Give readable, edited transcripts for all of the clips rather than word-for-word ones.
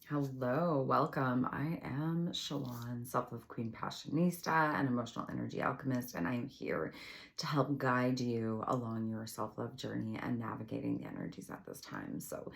Hello, welcome. I am Shalon, Self-Love Queen Passionista and Emotional Energy Alchemist, and I am here to help guide you along your self-love journey and navigating the energies at this time. So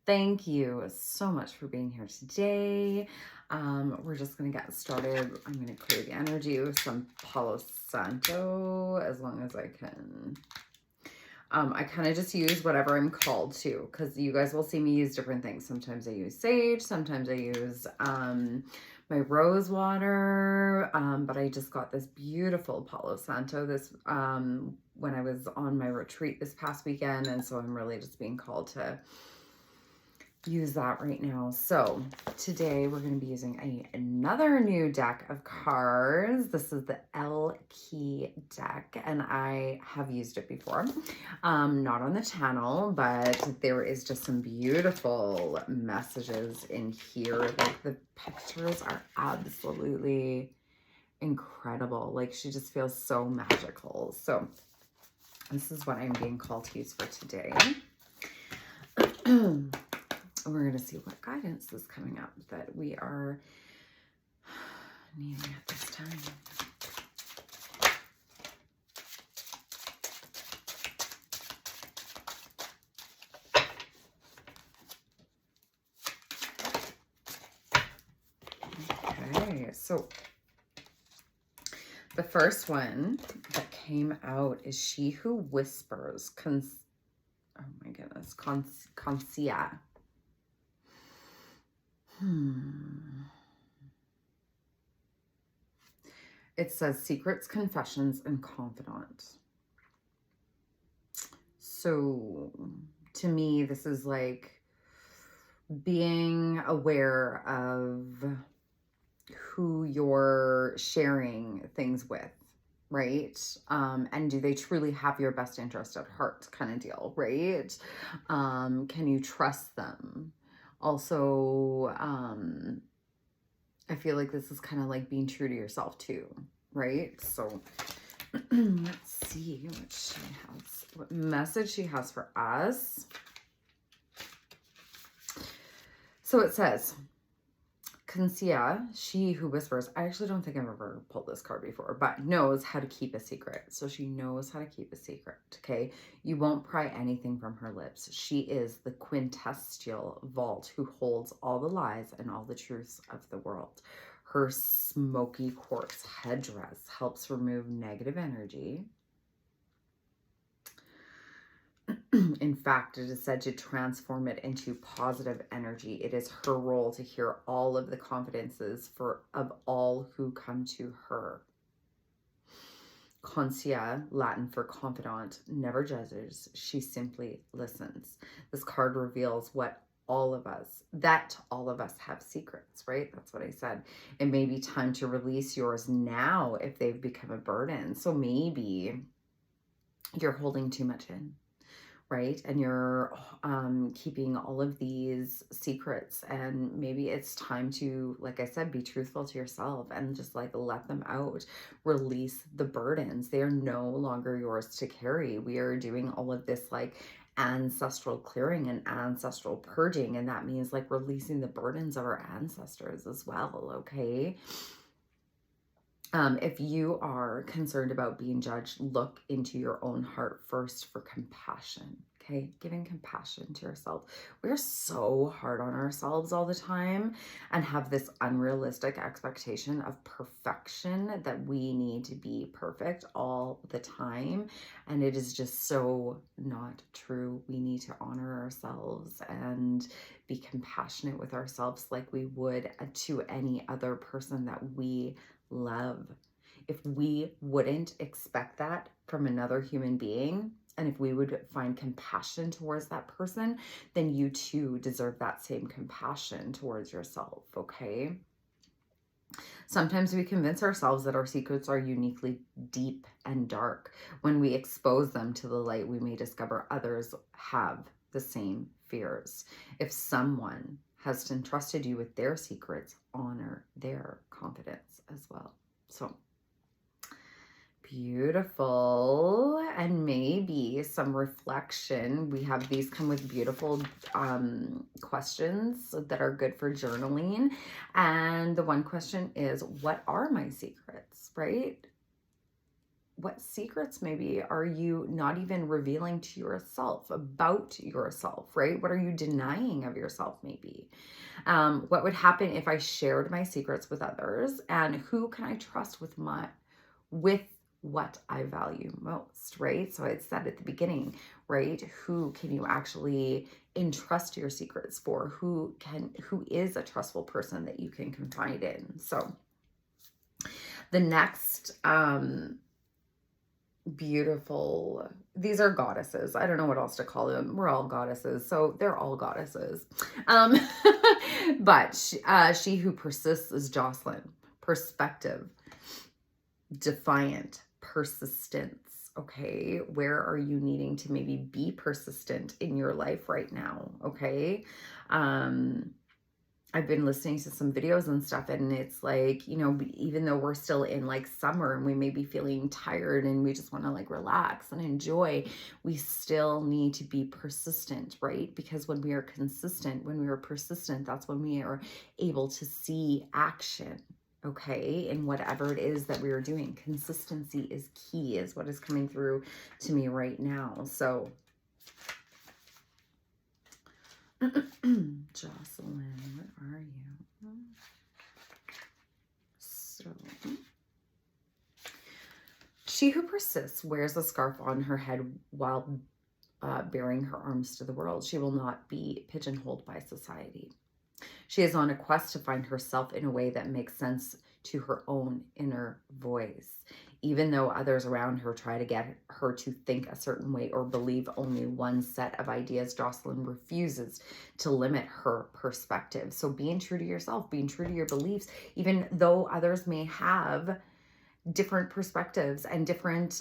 thank you so much for being here today. We're just going to get started. I'm going to clear the energy with some Palo Santo as long as I can. I kind of just use whatever I'm called to, because you guys will see me use different things. Sometimes I use sage, sometimes I use my rose water, but I just got this beautiful Palo Santo when I was on my retreat this past weekend, and so I'm really just being called to use that right now. So today we're going to be using another new deck of cards. This is the L Key deck, and I have used it before, not on the channel, but there is just some beautiful messages in here. Like, the pictures are absolutely incredible. Like, she just feels so magical. So this is what I'm being called to use for today. We're going to see what guidance is coming up that we are needing at this time. Okay, so the first one that came out is She Who Whispers. Oh my goodness, Consia. It says secrets, confessions, and confidant. So to me, this is like being aware of who you're sharing things with, right? And do they truly have your best interest at heart, kind of deal, right? Can you trust them? Also, I feel like this is kind of like being true to yourself too, right? So let's see what message she has for us. So it says, Consia, she who whispers. I actually don't think I've ever pulled this card before, but knows how to keep a secret. So she knows how to keep a secret, okay? You won't pry anything from her lips. She is the quintessential vault who holds all the lies and all the truths of the world. Her smoky quartz headdress helps remove negative energy. In fact, it is said to transform it into positive energy. It is her role to hear all of the confidences of all who come to her. Consia, Latin for confidant, never judges. She simply listens. This card reveals that all of us have secrets, right? That's what I said. It may be time to release yours now if they've become a burden. So maybe you're holding too much in, right? And you're keeping all of these secrets, and maybe it's time to, like I said, be truthful to yourself and just like let them out, release the burdens. They are no longer yours to carry. We are doing all of this like ancestral clearing and ancestral purging, and that means like releasing the burdens of our ancestors as well, okay? If you are concerned about being judged, look into your own heart first for compassion, okay? Giving compassion to yourself. We're so hard on ourselves all the time and have this unrealistic expectation of perfection, that we need to be perfect all the time. And it is just so not true. We need to honor ourselves and be compassionate with ourselves like we would to any other person that we love. If we wouldn't expect that from another human being, and if we would find compassion towards that person, then you too deserve that same compassion towards yourself, okay? Sometimes we convince ourselves that our secrets are uniquely deep and dark. When we expose them to the light, we may discover others have the same fears. If someone has entrusted you with their secrets, honor their confidence as well. So Beautiful. And maybe some reflection. We have these come with beautiful questions that are good for journaling. And the one question is, what are my secrets, right? What secrets maybe are you not even revealing to yourself about yourself, right? What are you denying of yourself maybe? What would happen if I shared my secrets with others? And who can I trust with what I value most, right? So it said at the beginning, right? Who can you actually entrust your secrets for? Who is a trustful person that you can confide in? So the next beautiful, these are goddesses. I don't know what else to call them. We're all goddesses, so they're all goddesses. But she who persists is Jocelyn. Perspective, defiant, persistence. Okay, where are you needing to maybe be persistent in your life right now? Okay, I've been listening to some videos and stuff, and it's like, you know, even though we're still in like summer and we may be feeling tired and we just want to like relax and enjoy, we still need to be persistent, right? Because when we are consistent, when we are persistent, that's when we are able to see action, okay, in whatever it is that we are doing. Consistency is key, is what is coming through to me right now. So Jocelyn, where are you? So, she who persists wears a scarf on her head while bearing her arms to the world. She will not be pigeonholed by society. She is on a quest to find herself in a way that makes sense to her own inner voice. Even though others around her try to get her to think a certain way or believe only one set of ideas, Jocelyn refuses to limit her perspective. So being true to yourself, being true to your beliefs, even though others may have different perspectives and different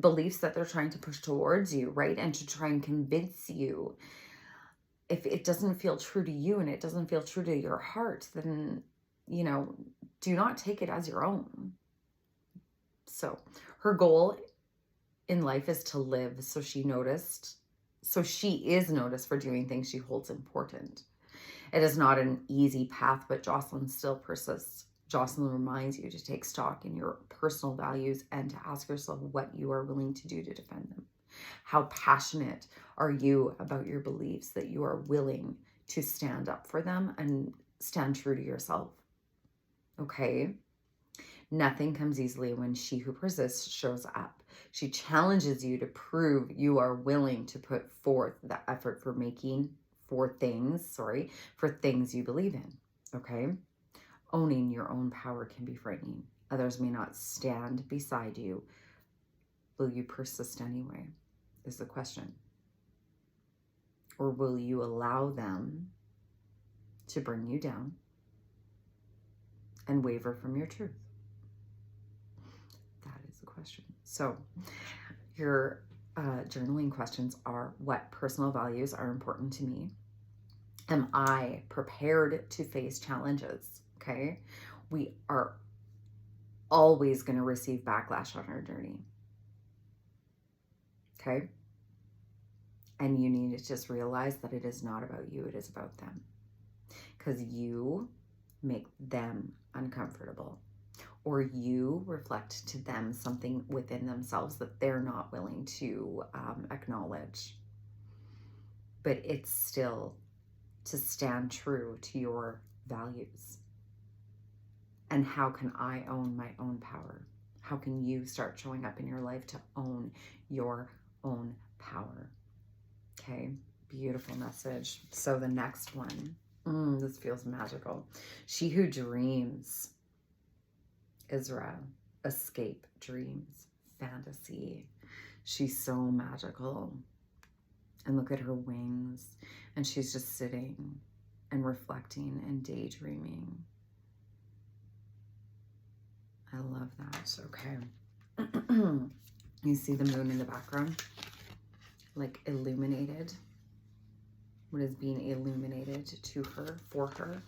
beliefs that they're trying to push towards you, right? And to try and convince you. If it doesn't feel true to you and it doesn't feel true to your heart, then, you know, do not take it as your own. So her goal in life is to live. So she is noticed for doing things she holds important. It is not an easy path, but Jocelyn still persists. Jocelyn reminds you to take stock in your personal values and to ask yourself what you are willing to do to defend them. How passionate are you about your beliefs that you are willing to stand up for them and stand true to yourself? Okay? Nothing comes easily when she who persists shows up. She challenges you to prove you are willing to put forth the effort for things you believe in. Okay? Owning your own power can be frightening. Others may not stand beside you. Will you persist anyway? Is the question. Or will you allow them to bring you down and waver from your truth? That is the question. So your journaling questions are: what personal values are important to me? Am I prepared to face challenges? Okay. We are always going to receive backlash on our journey. Okay. And you need to just realize that it is not about you, it is about them. Because you make them uncomfortable, or you reflect to them something within themselves that they're not willing to acknowledge. But it's still to stand true to your values. And how can I own my own power? How can you start showing up in your life to own your own power? Okay, beautiful message. So the next one, this feels magical. She who dreams, Israel, escape dreams, fantasy. She's so magical. And look at her wings. And she's just sitting and reflecting and daydreaming. I love that. Okay. You see the moon in the background? Like illuminated. What is being illuminated to her, for her?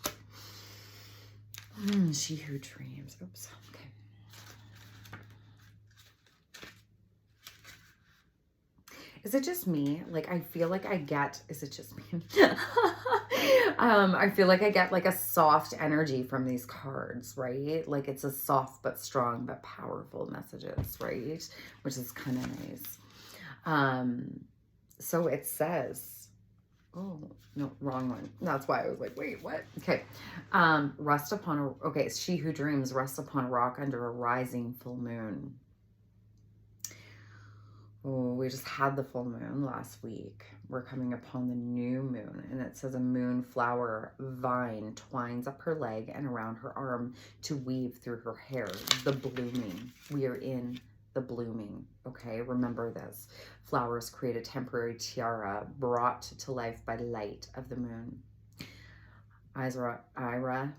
She who dreams. Oops. Okay. Is it just me? Like, I feel like I get, is it just me? I feel like I get like a soft energy from these cards, right? Like it's a soft but strong but powerful messages, right? Which is kind of nice. So it says, oh, no, wrong one. That's why I was like, wait, what? Okay. Rest upon a, okay, she who dreams rests upon a rock under a rising full moon. Oh, we just had the full moon last week. We're coming upon the new moon, and it says a moonflower vine twines up her leg and around her arm to weave through her hair. The blooming. We are in the blooming, okay? Remember this. Flowers create a temporary tiara brought to life by light of the moon. Ira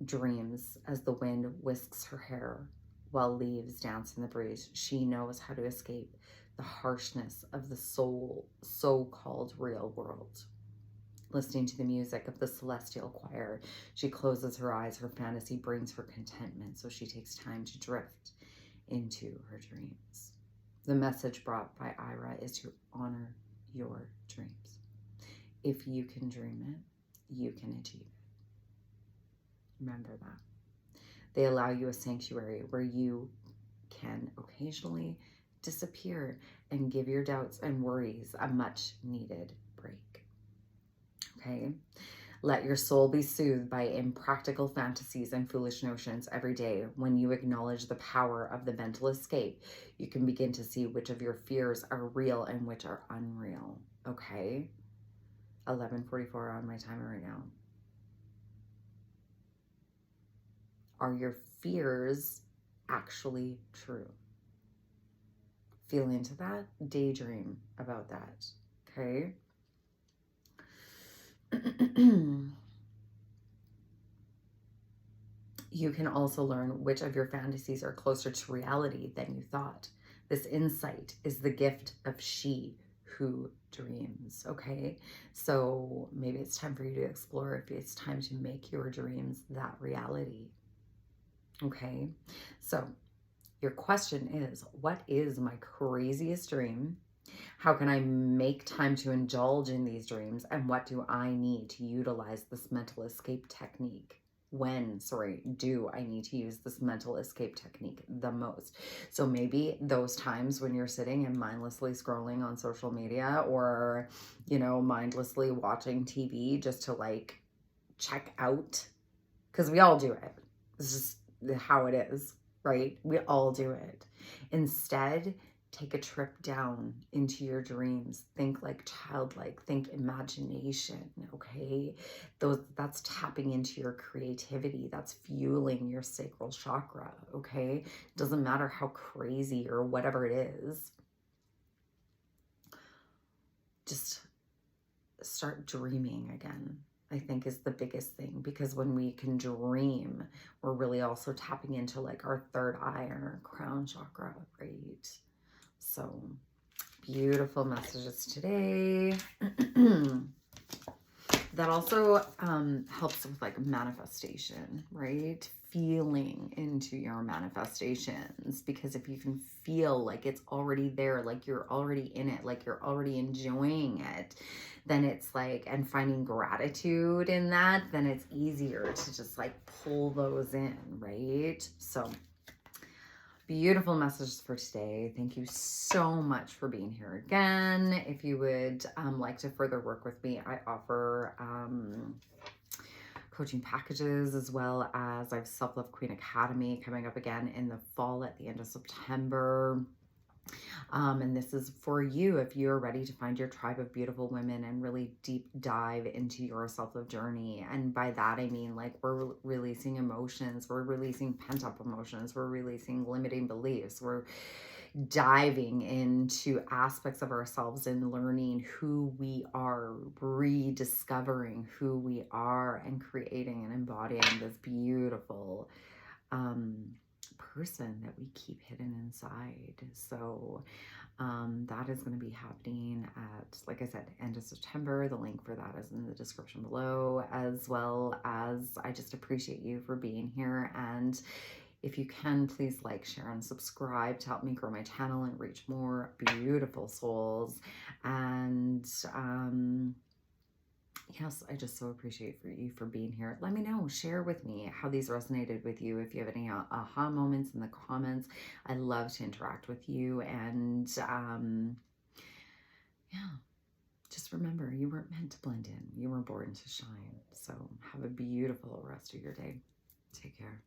dreams as the wind whisks her hair while leaves dance in the breeze. She knows how to escape the harshness of the so-called real world. Listening to the music of the celestial choir, she closes her eyes. Her fantasy brings her contentment, so she takes time to drift into her dreams. The message brought by Ira is to honor your dreams. If you can dream it, you can achieve it. Remember that. They allow you a sanctuary where you can occasionally disappear and give your doubts and worries a much needed break. Okay? Let your soul be soothed by impractical fantasies and foolish notions every day. When you acknowledge the power of the mental escape, you can begin to see which of your fears are real and which are unreal. Okay? 11:44 on my timer right now. Are your fears actually true? Feel into that. Daydream about that. Okay? You can also learn which of your fantasies are closer to reality than you thought. This insight is the gift of she who dreams, okay? So maybe it's time for you to explore if it's time to make your dreams that reality, okay? So your question is, what is my craziest dream? How can I make time to indulge in these dreams? And what do I need to utilize this mental escape technique? When, do I need to use this mental escape technique the most? So maybe those times when you're sitting and mindlessly scrolling on social media or, mindlessly watching TV just to like check out, because we all do it. It's just how it is, right? We all do it. Instead, take a trip down into your dreams. Think like childlike, think imagination, okay? That's tapping into your creativity. That's fueling your sacral chakra, okay? Doesn't matter how crazy or whatever it is. Just start dreaming again, I think, is the biggest thing, because when we can dream, we're really also tapping into like our third eye and our crown chakra, right? So beautiful messages today. That also helps with like manifestation, right? Feeling into your manifestations, because if you can feel like it's already there, like you're already in it, like you're already enjoying it, then it's like, and finding gratitude in that, then it's easier to just like pull those in, right? So beautiful messages for today. Thank you so much for being here again. If you would like to further work with me, I offer coaching packages, as well as I have Self-Love Queen Academy coming up again in the fall at the end of September. And this is for you if you're ready to find your tribe of beautiful women and really deep dive into your self-love journey. And by that, I mean like we're releasing emotions, we're releasing pent-up emotions, we're releasing limiting beliefs, we're diving into aspects of ourselves and learning who we are, rediscovering who we are, and creating and embodying this beautiful person that we keep hidden inside. So that is going to be happening at, like I said, end of September. The link for that is in the description below, as well as I just appreciate you for being here. And If you can, please like, share, and subscribe to help me grow my channel and reach more beautiful souls. And yes, I just so appreciate you for being here. Let me know, share with me how these resonated with you. If you have any aha moments in the comments, I love to interact with you. And yeah, just remember, you weren't meant to blend in. You were born to shine. So have a beautiful rest of your day. Take care.